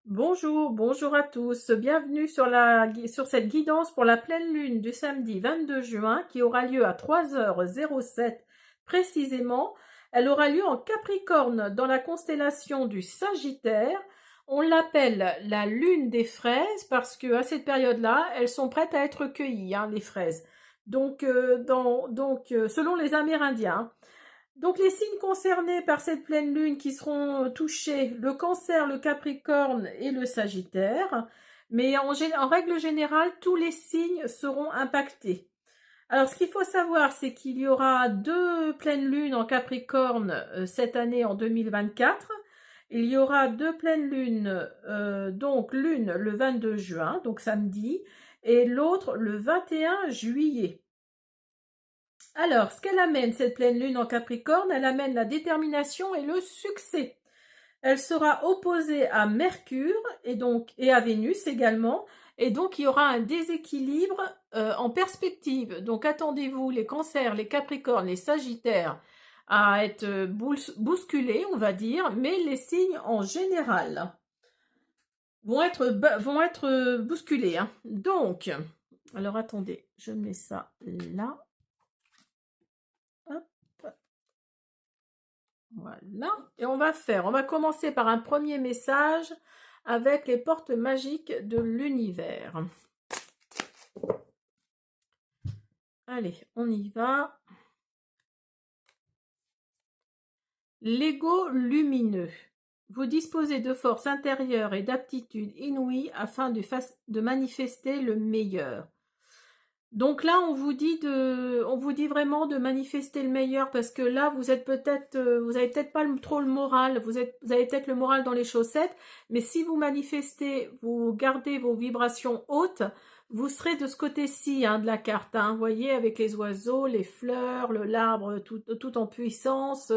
Bonjour, bonjour à tous. Bienvenue sur cette guidance pour la pleine lune du samedi 22 juin qui aura lieu à 3h07 précisément. Elle aura lieu en Capricorne dans la constellation du Sagittaire. On l'appelle la lune des fraises parce que à cette période-là, elles sont prêtes à être cueillies, hein, les fraises. Selon les Amérindiens. Donc les signes concernés par cette pleine lune qui seront touchés, le Cancer, le Capricorne et le Sagittaire, mais en règle générale, tous les signes seront impactés. Alors ce qu'il faut savoir, c'est qu'il y aura deux pleines lunes en Capricorne cette année en 2024. Il y aura deux pleines lunes, donc l'une le 22 juin, donc samedi, et l'autre le 21 juillet. Alors, ce qu'elle amène, cette pleine lune en Capricorne, elle amène la détermination et le succès. Elle sera opposée à Mercure et à Vénus également, et donc il y aura un déséquilibre en perspective. Donc attendez-vous les cancers, les capricornes, les sagittaires à être bousculés, on va dire, mais les signes en général vont être bousculés, hein. Donc, alors attendez, je mets ça là. Hop. Voilà. Et on va commencer par un premier message avec les portes magiques de l'univers. Allez, on y va. L'ego lumineux. Vous disposez de force intérieure et d'aptitudes inouïes afin de manifester le meilleur. Donc là, on vous dit vraiment de manifester le meilleur parce que là, vous avez peut-être pas trop le moral, vous avez peut-être le moral dans les chaussettes, mais si vous manifestez, vous gardez vos vibrations hautes, vous serez de ce côté-ci, hein, de la carte, hein, vous voyez, avec les oiseaux, les fleurs, l'arbre, tout en puissance.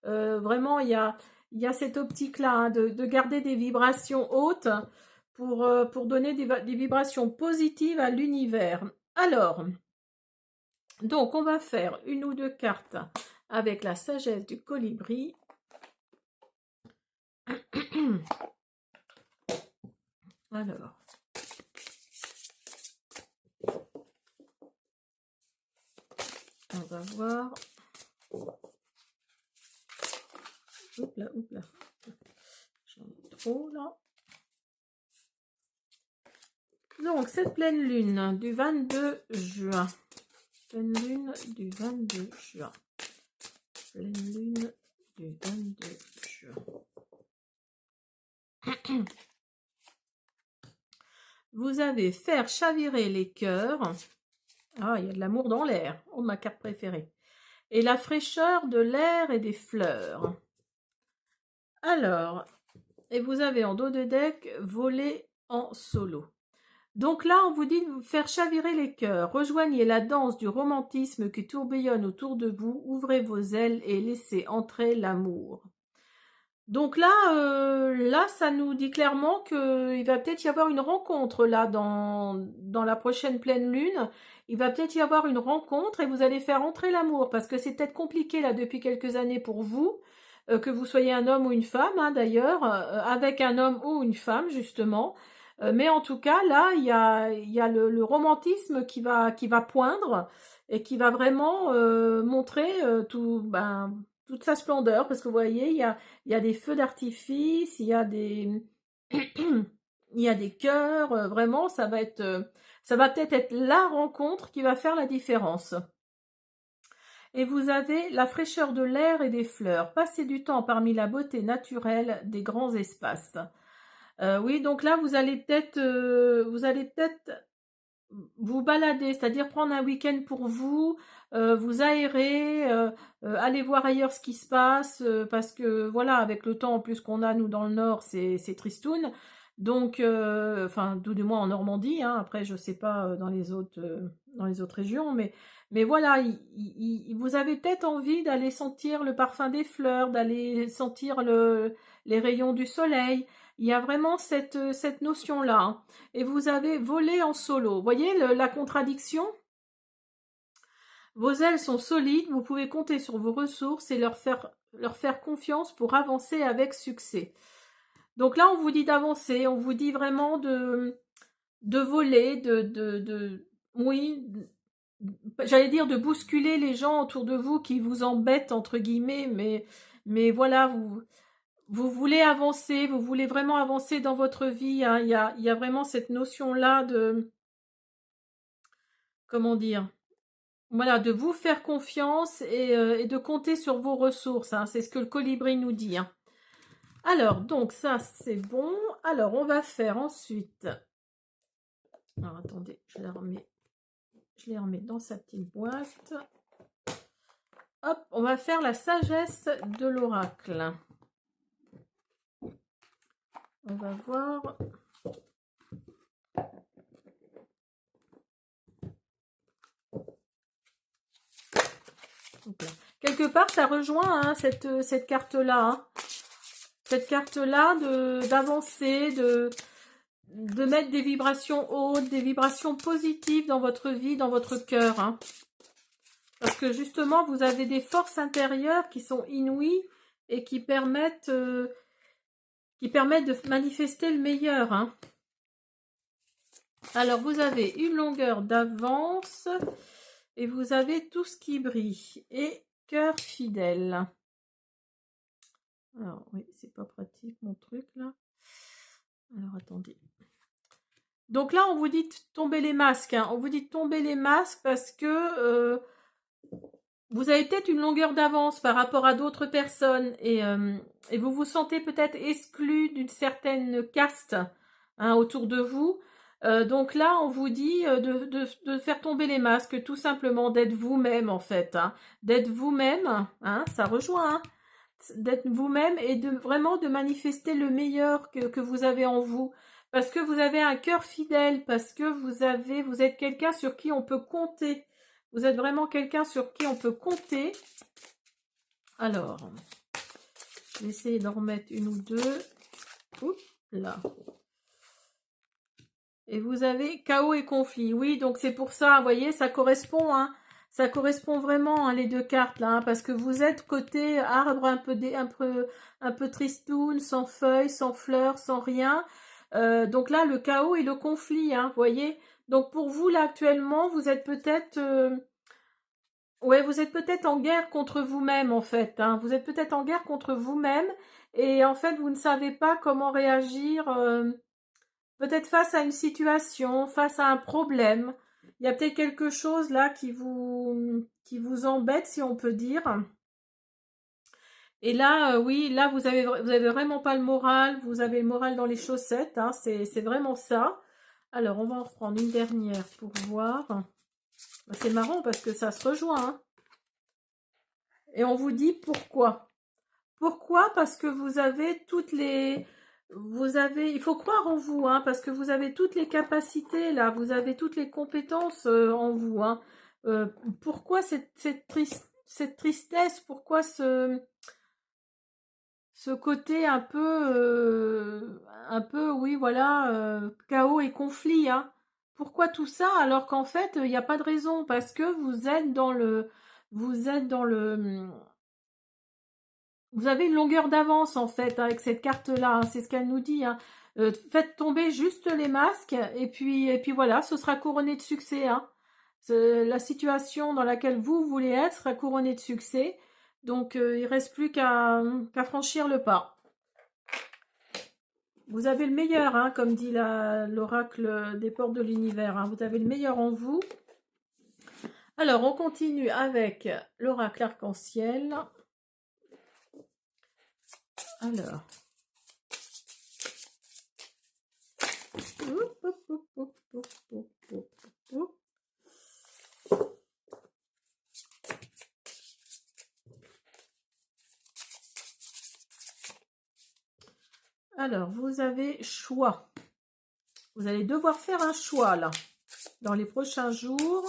Vraiment, il y a cette optique-là, hein, de garder des vibrations hautes pour donner des vibrations positives à l'univers. Alors, donc on va faire une ou deux cartes avec la sagesse du colibri. Alors, on va voir. Oups là, oups là. J'en ai trop là. Donc, cette pleine lune du 22 juin. Pleine lune du 22 juin. Pleine lune du 22 juin. Vous avez faire chavirer les cœurs. Ah, il y a de l'amour dans l'air. Oh, ma carte préférée. Et la fraîcheur de l'air et des fleurs. Alors, et vous avez en dos de deck voler en solo. Donc là, on vous dit de vous faire chavirer les cœurs. Rejoignez la danse du romantisme qui tourbillonne autour de vous. Ouvrez vos ailes et laissez entrer l'amour. Donc là, ça nous dit clairement qu'il va peut-être y avoir une rencontre là dans la prochaine pleine lune. Il va peut-être y avoir une rencontre et vous allez faire entrer l'amour parce que c'est peut-être compliqué là depuis quelques années pour vous, que vous soyez un homme ou une femme, hein, d'ailleurs, avec un homme ou une femme justement. Mais en tout cas, là, il y a le romantisme qui va poindre et qui va vraiment montrer toute sa splendeur parce que vous voyez, il y a des feux d'artifice, il y a des cœurs, vraiment, ça va peut-être être la rencontre qui va faire la différence. Et vous avez la fraîcheur de l'air et des fleurs. Passez du temps parmi la beauté naturelle des grands espaces. Oui, donc là, vous allez peut-être vous balader, c'est-à-dire prendre un week-end pour vous, vous aérer, aller voir ailleurs ce qui se passe, parce que voilà, avec le temps en plus qu'on a nous dans le nord, c'est tristoun. Donc, enfin, tout du moins en Normandie, hein, après je sais pas dans les autres régions, mais voilà, vous avez peut-être envie d'aller sentir le parfum des fleurs, d'aller sentir les rayons du soleil. Il y a vraiment cette notion-là, hein. Et vous avez volé en solo. Vous voyez la contradiction? Vos ailes sont solides, vous pouvez compter sur vos ressources et leur faire confiance pour avancer avec succès. Donc là, on vous dit d'avancer, on vous dit vraiment de voler, oui, j'allais dire de bousculer les gens autour de vous qui vous embêtent, entre guillemets, mais voilà, vous voulez avancer, vous voulez vraiment avancer dans votre vie, hein. Il y a vraiment cette notion-là de, comment dire, voilà, de vous faire confiance et de compter sur vos ressources, hein. C'est ce que le colibri nous dit, hein. Alors, donc ça, c'est bon. Alors, on va faire ensuite... Alors, attendez, je les remets dans sa petite boîte. Hop, on va faire la sagesse de l'oracle. On va voir. Quelque part, ça rejoint, hein, cette carte-là. Hein. Cette carte-là d'avancer, de mettre des vibrations hautes, des vibrations positives dans votre vie, dans votre cœur. Hein. Parce que justement, vous avez des forces intérieures qui sont inouïes et qui permettent de manifester le meilleur. Hein. Alors, vous avez une longueur d'avance et vous avez tout ce qui brille. Et cœur fidèle. Alors, oui, c'est pas pratique mon truc là. Alors, attendez. Donc là, on vous dit de tomber les masques. Hein. On vous dit de tomber les masques parce que vous avez peut-être une longueur d'avance par rapport à d'autres personnes et vous vous sentez peut-être exclu d'une certaine caste, hein, autour de vous. Donc là, on vous dit de faire tomber les masques, tout simplement, d'être vous-même en fait. Hein. D'être vous-même, hein, ça rejoint, hein, d'être vous-même et vraiment de manifester le meilleur que vous avez en vous. Parce que vous avez un cœur fidèle, parce que vous êtes quelqu'un sur qui on peut compter. Vous êtes vraiment quelqu'un sur qui on peut compter. Alors, je vais essayer d'en remettre une ou deux. Oups, là. Et vous avez chaos et conflit. Oui, donc c'est pour ça, vous voyez, ça correspond, hein. Ça correspond vraiment, hein, les deux cartes, là, hein, parce que vous êtes côté arbre un peu tristoun, sans feuilles, sans fleurs, sans rien. Donc là, le chaos et le conflit, hein, vous voyez. Donc pour vous, là, actuellement, vous êtes peut-être... ouais, vous êtes peut-être en guerre contre vous-même, en fait. Hein. Vous êtes peut-être en guerre contre vous-même. Et en fait, vous ne savez pas comment réagir, peut-être face à une situation, face à un problème. Il y a peut-être quelque chose là qui vous embête, si on peut dire. Et là, oui, là, vous avez vraiment pas le moral. Vous avez le moral dans les chaussettes. Hein, c'est vraiment ça. Alors, on va en reprendre une dernière pour voir. C'est marrant parce que ça se rejoint. Hein. Et on vous dit pourquoi. Pourquoi? Parce que vous avez toutes les... il faut croire en vous, hein, parce que vous avez toutes les capacités, là, vous avez toutes les compétences en vous. Hein. Euh, Pourquoi cette tristesse? Pourquoi ce côté un peu, oui, voilà, chaos et conflit, hein? Pourquoi tout ça alors qu'en fait, il n'y a pas de raison, parce que vous êtes dans le, vous avez une longueur d'avance en fait avec cette carte-là, hein, c'est ce qu'elle nous dit. Hein. Faites tomber juste les masques et puis voilà, ce sera couronné de succès. Hein. La situation dans laquelle vous voulez être sera couronnée de succès. Donc il ne reste plus qu'à franchir le pas. Vous avez le meilleur, hein, comme dit l'oracle des portes de l'univers. Hein. Vous avez le meilleur en vous. Alors, on continue avec l'oracle arc-en-ciel. Alors... Alors, vous avez choix. Vous allez devoir faire un choix, là, dans les prochains jours.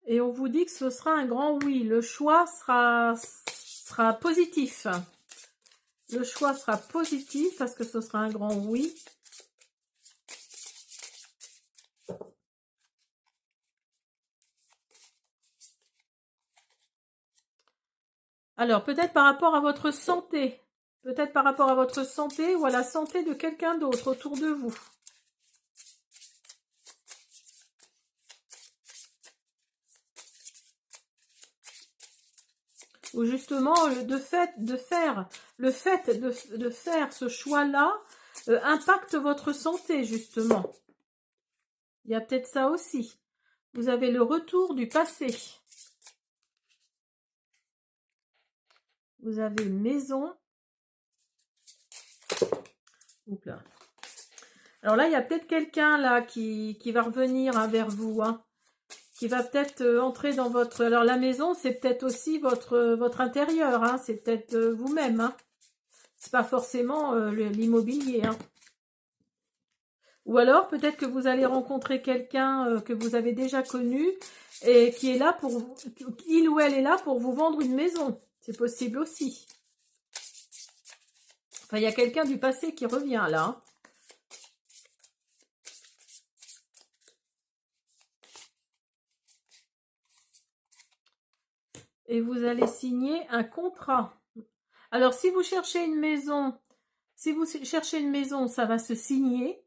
Et on vous dit que ce sera un grand oui. Le choix sera positif. Le choix sera positif parce que ce sera un grand oui. Alors, peut-être par rapport à votre santé. Peut-être par rapport à votre santé ou à la santé de quelqu'un d'autre autour de vous. Ou justement, le fait de faire ce choix-là impacte votre santé, justement. Il y a peut-être ça aussi. Vous avez le retour du passé. Vous avez une maison. Oups là. Alors là, il y a peut-être quelqu'un là qui va revenir hein, vers vous. Hein, qui va peut-être entrer dans votre... Alors la maison, c'est peut-être aussi votre intérieur. Hein, c'est peut-être vous-même. Hein. C'est pas forcément l'immobilier. Hein. Ou alors, peut-être que vous allez rencontrer quelqu'un que vous avez déjà connu et qui est là pour... Il ou elle est là pour vous vendre une maison. C'est possible aussi. Enfin, il y a quelqu'un du passé qui revient là. Hein. Et vous allez signer un contrat. Alors, si vous cherchez une maison, ça va se signer.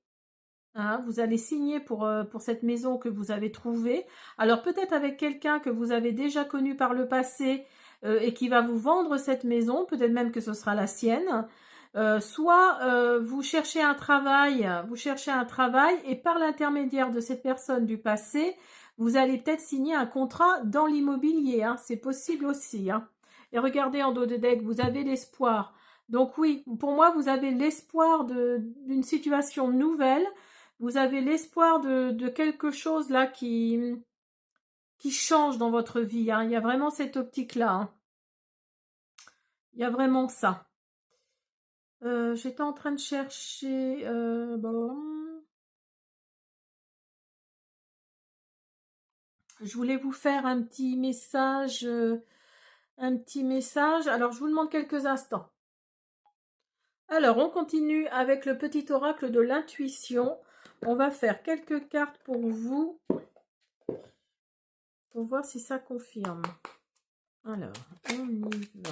Hein, vous allez signer pour cette maison que vous avez trouvée. Alors, peut-être avec quelqu'un que vous avez déjà connu par le passé et qui va vous vendre cette maison. Peut-être même que ce sera la sienne. Soit vous cherchez un travail et par l'intermédiaire de cette personne du passé, vous allez peut-être signer un contrat dans l'immobilier. Hein, c'est possible aussi. Hein. Et regardez en dos de deck, vous avez l'espoir. Donc oui, pour moi, vous avez l'espoir d'une situation nouvelle. Vous avez l'espoir de quelque chose là qui change dans votre vie. Hein. Il y a vraiment cette optique-là. Hein. Il y a vraiment ça. J'étais en train de chercher... bon. Je voulais vous faire un petit message. Alors, je vous demande quelques instants. Alors, on continue avec le petit oracle de l'intuition. On va faire quelques cartes pour vous. Pour voir si ça confirme. Alors, on y va.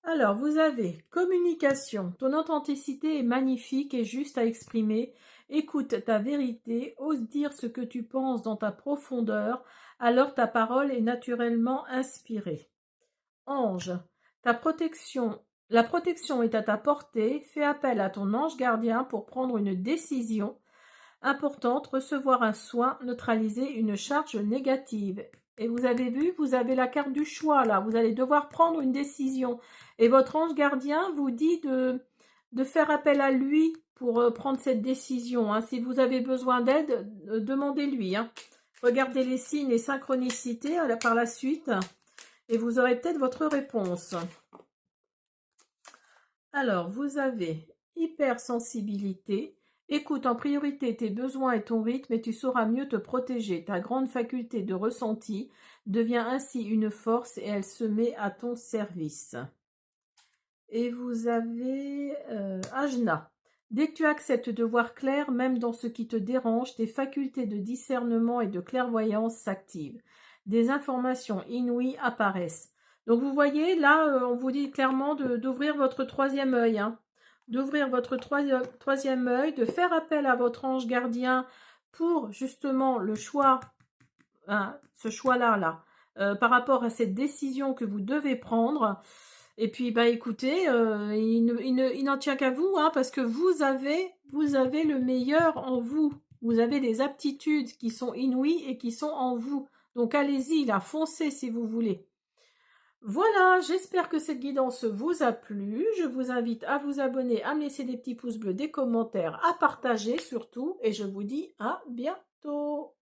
Alors, vous avez communication. Ton authenticité est magnifique et juste à exprimer. Écoute ta vérité, ose dire ce que tu penses dans ta profondeur, alors ta parole est naturellement inspirée. Ange, la protection est à ta portée. Fais appel à ton ange gardien pour prendre une décision importante, recevoir un soin, neutraliser une charge négative. Et vous avez vu, vous avez la carte du choix là, vous allez devoir prendre une décision. Et votre ange gardien vous dit de faire appel à lui pour prendre cette décision. Hein. Si vous avez besoin d'aide, demandez-lui. Hein. Regardez les signes et synchronicités par la suite et vous aurez peut-être votre réponse. Alors, vous avez hypersensibilité. Écoute en priorité tes besoins et ton rythme et tu sauras mieux te protéger. Ta grande faculté de ressenti devient ainsi une force et elle se met à ton service. Et vous avez Ajna. Dès que tu acceptes de voir clair, même dans ce qui te dérange, tes facultés de discernement et de clairvoyance s'activent. Des informations inouïes apparaissent. Donc vous voyez, là, on vous dit clairement d'ouvrir votre troisième œil. Hein. D'ouvrir votre troisième œil, de faire appel à votre ange gardien pour justement le choix, hein, ce choix-là, par rapport à cette décision que vous devez prendre. Et puis, bah écoutez, il n'en tient qu'à vous, hein, parce que vous avez le meilleur en vous. Vous avez des aptitudes qui sont inouïes et qui sont en vous. Donc allez-y, là, foncez si vous voulez. Voilà, j'espère que cette guidance vous a plu. Je vous invite à vous abonner, à me laisser des petits pouces bleus, des commentaires, à partager surtout. Et je vous dis à bientôt.